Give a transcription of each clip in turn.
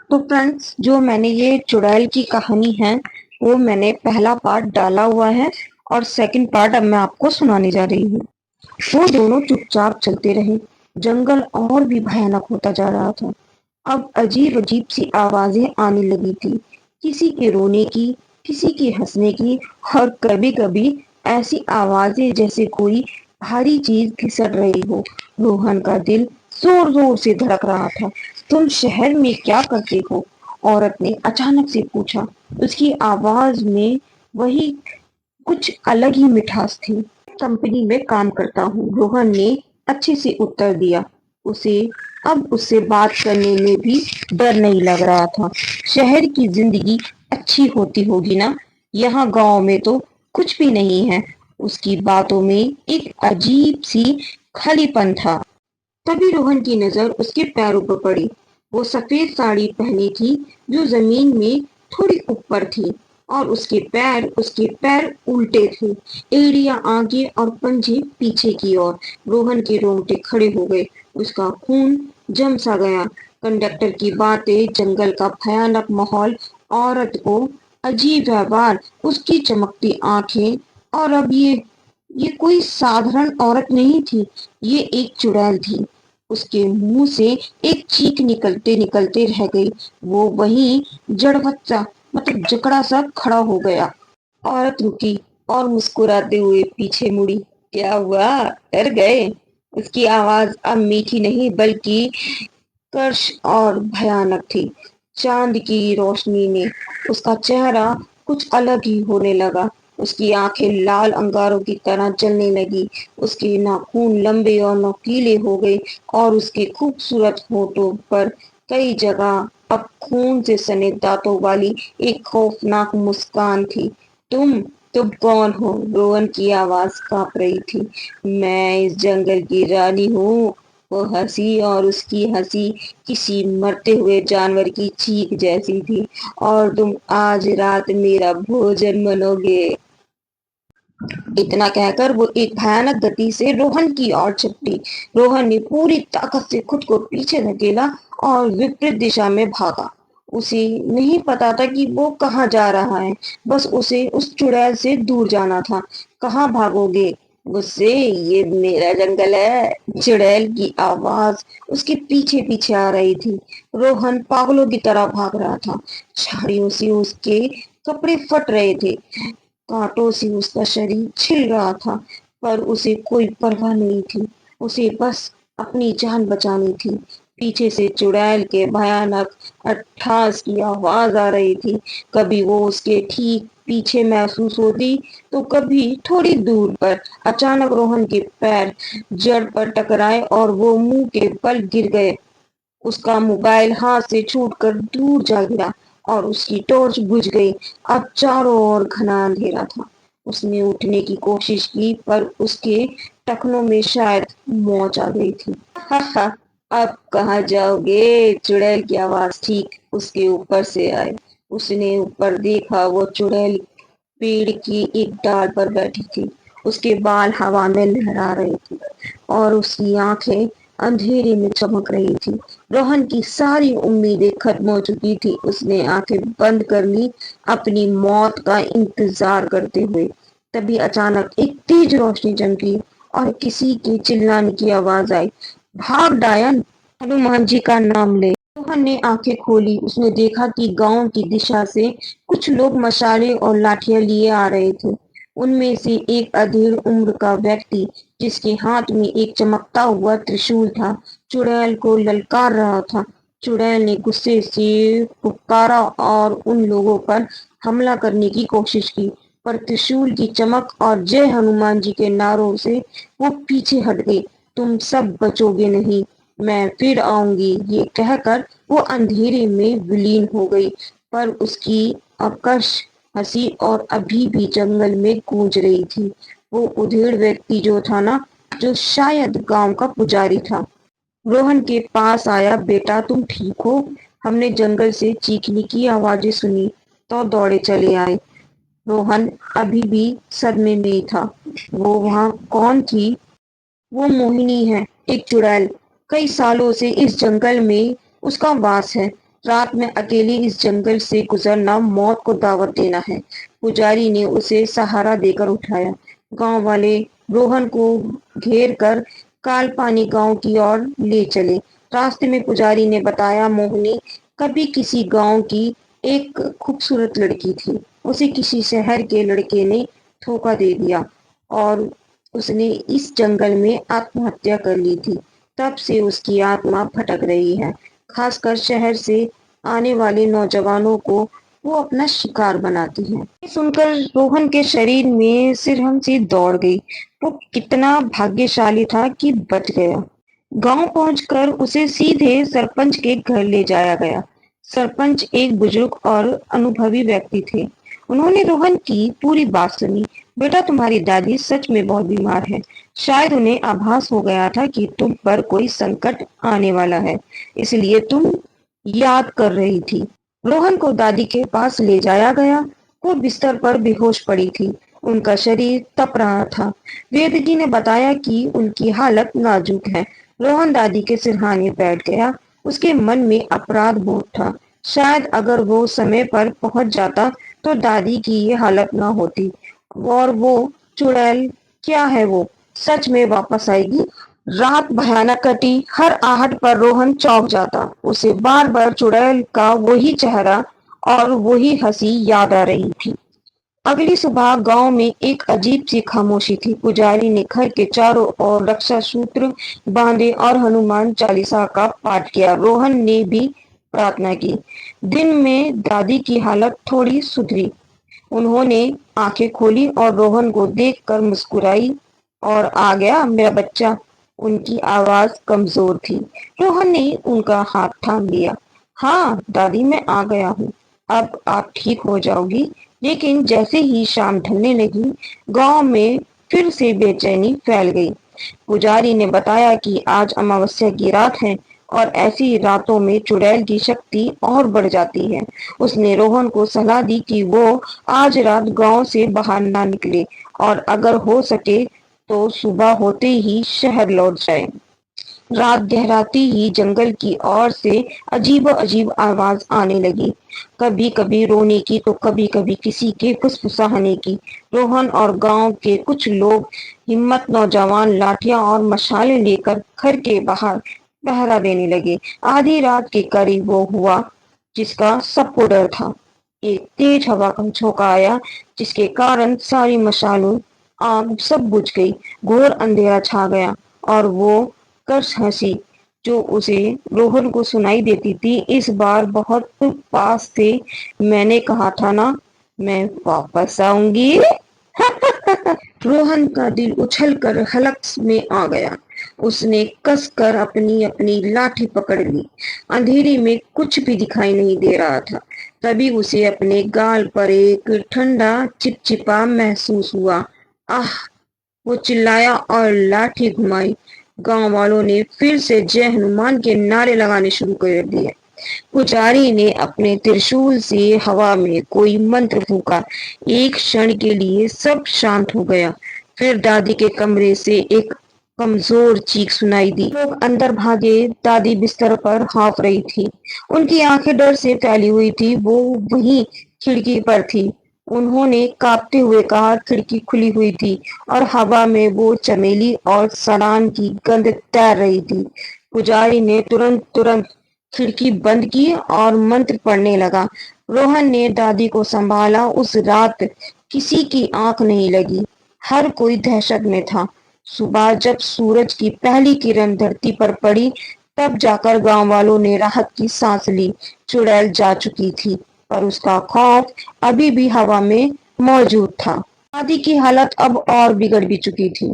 तो फ्रेंड्स, जो मैंने ये चुड़ैल की कहानी है वो मैंने पहला पार्ट डाला हुआ है और सेकंड पार्ट अब मैं आपको सुनाने जा रही हूँ। वो दोनों चुपचाप चलते रहे। जंगल और भी भयानक होता जा रहा था। अब अजीब अजीब सी आवाजें आने लगी थी, किसी के रोने की, किसी के हंसने की, और कभी कभी ऐसी आवाजें जैसे कोई भारी चीज फिसल रही हो। रोहन का दिल जोर जोर से धड़क रहा था। तुम शहर में क्या करते हो? औरत ने अचानक से पूछा। उसकी आवाज में वही कुछ अलग ही मिठास थी। कंपनी में काम करता हूँ, रोहन ने अच्छे से उत्तर दिया। उसे अब उससे बात करने में भी डर नहीं लग रहा था। शहर की जिंदगी अच्छी होती होगी ना, यहाँ गांव में तो कुछ भी नहीं है। उसकी बातों में एक अजीब सी खालीपन था। तभी रोहन की नजर उसके पैरों पर पड़ी। वो सफेद साड़ी पहनी थी जो जमीन में थोड़ी ऊपर थी, और उसके पैर उल्टे थे। एड़ियां आगे और पंजे पीछे की ओर। रोहन के रोंगटे खड़े हो गए। उसका खून जम सा गया। कंडक्टर की बातें, जंगल का भयानक माहौल, औरत को अजीब व्यवहार, उसकी चमकती आंखें, और अब ये कोई साधारण औरत नहीं थी, ये एक चुड़ैल थी। उसके मुंह से एक चीख निकलते निकलते रह गई। वो वहीं जड़वच्चा मतलब जकड़ा सा खड़ा हो गया। औरत रुकी और मुस्कुराते हुए पीछे मुड़ी। क्या हुआ, डर गए? उसकी आवाज अब मीठी नहीं बल्कि कर्श और भयानक थी। चांद की रोशनी ने उसका चेहरा कुछ अलग ही होने लगा। उसकी आंखें लाल अंगारों की तरह जलने लगी। उसके नाखून लंबे और नुकीले हो गए, और उसके खूबसूरत होठों पर कई जगह अब खून से सने दांतों वाली एक खौफनाक मुस्कान थी। तुम कौन हो? रोहन की आवाज कांप रही थी। मैं इस जंगल की रानी हूँ। वो हंसी, और उसकी हंसी किसी मरते हुए जानवर की चीख जैसी थी। और तुम आज रात मेरा भोजन बनोगे। इतना कहकर वो एक भयानक गति से रोहन की ओर झपटी। रोहन ने पूरी ताकत से खुद को पीछे धकेला और विपरीत दिशा में भागा। उसे नहीं पता था कि वो कहाँ जा रहा है, बस उसे उस चुड़ैल से दूर जाना था। कहाँ भागोगे मुझसे? ये मेरा जंगल है। चुड़ैल की आवाज उसके पीछे पीछे आ रही थी। रोहन पागलों की तरह भाग रहा था। झाड़ियों से उसके कपड़े फट रहे थे, कांटों से उसका शरीर छिल रहा था, पर उसे कोई परवाह नहीं थी। उसे बस अपनी जान बचानी थी। पीछे से चुड़ैल के भयानक अट्ठास की आवाज आ रही थी। कभी वो उसके ठीक पीछे महसूस होती, तो कभी थोड़ी दूर पर। अचानक रोहन के पैर जड़ पर टकराए और वो मुंह के बल गिर गए। उसका मोबाइल हाथ से छूटकर दूर जा गिरा, और उसकी टॉर्च बुझ गई। अब चारों ओर घना अंधेरा था। उसने उठने की कोशिश की, पर उसके टखनों में शायद मौज आ गई थी। हा हा, अब कहाँ जाओगे? चुड़ैल की आवाज ठीक उसके ऊपर से आई। उसने ऊपर देखा। वो चुड़ैल पेड़ की एक डाल पर बैठी थी। उसके बाल हवा में लहरा रहे थे, और उसकी आंखें अंधेरे में चमक रही थी। रोहन की सारी उम्मीदें खत्म हो चुकी थी। उसने आंखें बंद कर ली, अपनी मौत का इंतजार करते हुए। तभी अचानक एक तेज रोशनी चमकी, और किसी के चिल्लाने की आवाज आई। भाग डायन, हनुमान जी का नाम ले। रोहन ने आंखें खोली। उसने देखा कि गांव की दिशा से कुछ लोग मशाले और लाठियां लिए आ रहे थे। उनमें से एक अधेड़ उम्र का व्यक्ति, जिसके हाथ में एक चमकता हुआ त्रिशूल था, चुड़ैल को ललकार रहा था। चुड़ैल ने गुस्से से पुकारा और उन लोगों पर हमला करने की कोशिश की, पर त्रिशूल की चमक और जय हनुमान जी के नारों से वो पीछे हट गई। तुम सब बचोगे नहीं, मैं फिर आऊंगी, ये कहकर वो अंधेरे में विलीन हो गई। पर उसकी आकर्ष हंसी और अभी भी जंगल में गूंज रही थी। वो उधेड़ व्यक्ति जो था ना, जो शायद गांव का पुजारी था, रोहन के पास आया। बेटा, तुम ठीक हो? हमने जंगल से चीखने की आवाजें सुनी तो दौड़े चले आए। रोहन अभी भी सदमे में ही था। वो वहां कौन थी? वो मोहिनी है, एक चुड़ैल। कई सालों से इस जंगल में उसका वास है। रात में अकेले इस जंगल से गुजरना मौत को दावत देना है। पुजारी ने उसे सहारा देकर उठाया। गांव वाले रोहन को घेर कर कालपानी गांव की ओर ले चले। रास्ते में पुजारी ने बताया, मोहिनी कभी किसी गांव की एक खूबसूरत लड़की थी। उसे किसी शहर के लड़के ने धोखा दे दिया और उसने इस जंगल में आत्महत्या कर ली थी। तब से उसकी आत्मा भटक रही है। खासकर शहर से आने वाले नौजवानों को वो अपना शिकार बनाती है। ये सुनकर रोहन के शरीर में सिरहन सी दौड़ गई। वो कितना भाग्यशाली था कि बच गया। गांव पहुंचकर उसे सीधे सरपंच के घर ले जाया गया। सरपंच एक बुजुर्ग और अनुभवी व्यक्ति थे। उन्होंने रोहन की पूरी बात सुनी। बेटा, तुम्हारी दादी सच में बहुत बीमार है। शायद उन्हें आभास हो गया था कि तुम पर कोई संकट आने वाला है, इसलिए तुम याद कर रही थी। रोहन को दादी के पास ले जाया गया। वो बिस्तर पर बेहोश पड़ी थी। उनका शरीर तप रहा था। वेद जी ने बताया कि उनकी हालत नाजुक है। रोहन दादी के सिरहाने बैठ गया। उसके मन में अपराध बोध था। शायद अगर वो समय पर पहुंच जाता तो दादी की ये हालत ना होती और वो चुड़ैल, क्या है वो, सच में वापस आएगी। रात भयानक कटी। हर आहट पर रोहन चौंक जाता। उसे बार बार चुड़ैल का वही चेहरा और वही हंसी याद आ रही थी। अगली सुबह गांव में एक अजीब सी खामोशी थी। पुजारी ने घर के चारों ओर रक्षा सूत्र बांधे और हनुमान चालीसा का पाठ किया। रोहन ने भी प्रार्थना की। दिन में दादी की हालत थोड़ी सुधरी। उन्होंने आंखें खोली और रोहन को देखकर मुस्कुराई। और आ गया मेरा बच्चा। उनकी आवाज कमजोर थी। रोहन ने उनका हाथ थाम लिया। हाँ दादी, मैं आ गया हूँ। अब आप ठीक हो जाओगी। लेकिन जैसे ही शाम ढलने लगी, गांव में फिर से बेचैनी फैल गई। पुजारी ने बताया कि आज अमावस्या की रात है और ऐसी रातों में चुड़ैल की शक्ति और बढ़ जाती है। उसने रोहन को सलाह दी कि वो आज रात गांव से बाहर ना निकले और अगर हो सके तो सुबह होते ही शहर लौट जाए। रात गहराती ही जंगल की ओर से अजीब अजीब आवाज आने लगी। कभी कभी रोने की तो कभी कभी किसी के फुसफुसाने की। रोहन और गांव के कुछ लोग हिम्मत नौजवान लाठियां और मशाले लेकर घर के बाहर पहरा देने लगे। आधी रात के करीब वो हुआ जिसका सबको डर था। एक तेज हवा का झोंका आया जिसके कारण सारी मशालों आग सब बुझ गई। घोर अंधेरा छा गया और वो कर्स हंसी जो उसे रोहन को सुनाई देती थी, इस बार बहुत पास से, मैंने कहा था ना, मैं वापस आऊंगी। रोहन का दिल उछलकर हलक में आ गया। उसने कसकर अपनी अपनी लाठी पकड़ ली। अंधेरे में कुछ भी दिखाई नहीं दे रहा था। तभी उसे अपने गाल पर एक ठंडा चिपचिपा महसूस हुआ। आह! वो चिल्लाया और लाठी घुमाई। गांव वालों ने फिर से जय हनुमान के नारे लगाने शुरू कर दिए। पुजारी ने अपने त्रिशूल से हवा में कोई मंत्र फूंका। एक क्षण के लिए सब शांत हो गया। फिर दादी के कमरे से एक कमजोर चीख सुनाई दी। लोग अंदर भागे। दादी बिस्तर पर हाँफ रही थी। उनकी आंखें डर से फैली हुई थी। वो वहीं खिड़की पर थी। उन्होंने कांपते हुए कहा, खिड़की खुली हुई थी और हवा में वो चमेली और सड़ान की गंध तैर रही थी। पुजारी ने तुरंत तुरंत खिड़की बंद की और मंत्र पढ़ने लगा। रोहन ने दादी को संभाला। उस रात किसी की आंख नहीं लगी। हर कोई दहशत में था। सुबह जब सूरज की पहली किरण धरती पर पड़ी, तब जाकर गांव वालों ने राहत की सांस ली। चुड़ैल जा चुकी थी, पर उसका खौफ अभी भी हवा में मौजूद था। दादी की हालत अब और बिगड़ भी चुकी थी।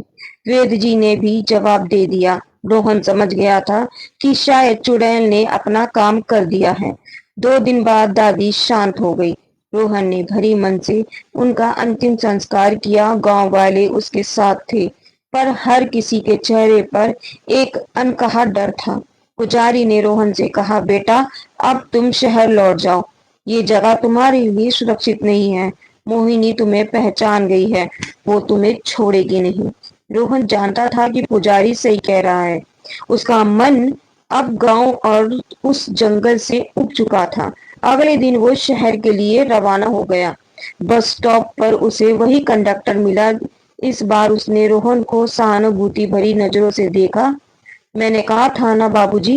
वेद जी ने भी जवाब दे दिया। रोहन समझ गया था कि शायद चुड़ैल ने अपना काम कर दिया है। 2 दिन बाद दादी शांत हो गई। रोहन ने भरी मन से उनका अंतिम संस्कार किया। गांव वाले उसके साथ थे, पर हर किसी के चेहरे पर एक अनकहा डर था। पुजारी ने रोहन से कहा, बेटा, अब तुम शहर लौट जाओ। ये जगह तुम्हारे लिए सुरक्षित नहीं है। मोहिनी तुम्हें पहचान गई है। वो तुम्हें छोड़ेगी नहीं। रोहन जानता था कि पुजारी सही कह रहा है। उसका मन अब गांव और उस जंगल से उब चुका था। अगले दिन वो शहर के लिए रवाना हो गया। बस स्टॉप पर उसे वही कंडक्टर मिला। इस बार उसने रोहन को सहानुभूति भरी नजरों से देखा। मैंने कहा था ना बाबूजी।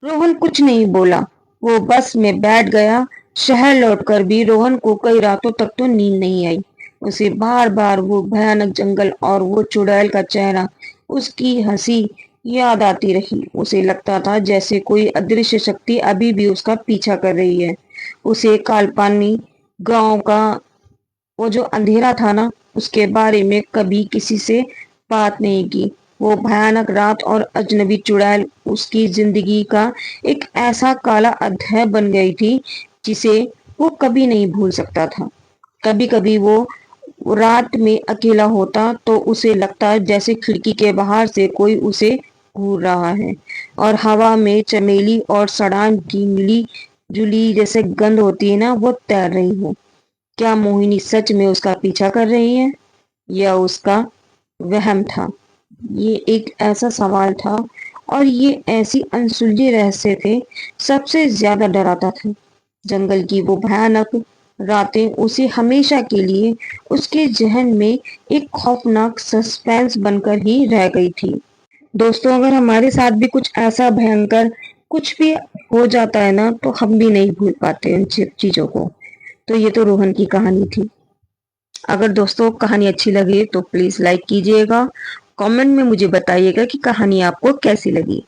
रोहन कुछ नहीं बोला। वो बस में बैठ गया। शहर लौटकर भी रोहन को कई रातों तक तो नींद नहीं आई। उसे बार बार वो भयानक जंगल और वो चुड़ैल का चेहरा, उसकी हंसी याद आती रही। उसे लगता था जैसे कोई अदृश्य शक्ति अभी भी उसका पीछा कर रही है। उसे कालपानी गांव का वो जो अंधेरा था ना, उसके बारे में कभी किसी से बात नहीं की। वो भयानक रात और अजनबी चुड़ैल उसकी जिंदगी का एक ऐसा काला अध्याय बन गई थी जिसे वो कभी नहीं भूल सकता था। कभी कभी वो रात में अकेला होता तो उसे लगता जैसे खिड़की के बाहर से कोई उसे घूर रहा है और हवा में चमेली और सड़ान की मिली जुली जैसे गंध होती है ना, वो तैर रही हो। क्या मोहिनी सच में उसका पीछा कर रही है या उसका वहम था? ये एक ऐसा सवाल था और ये ऐसी अनसुलझे रहस्य थे। सबसे ज्यादा डराता था जंगल की वो भयानक रातें। उसे हमेशा के लिए उसके जहन में एक खौफनाक सस्पेंस बनकर ही रह गई थी। दोस्तों, अगर हमारे साथ भी कुछ ऐसा भयंकर कुछ भी हो जाता है ना, तो हम भी नहीं भूल पाते उन चीजों को। तो ये तो रोहन की कहानी थी। अगर दोस्तों कहानी अच्छी लगे तो प्लीज लाइक कीजिएगा। कमेंट में मुझे बताइएगा कि कहानी आपको कैसी लगी।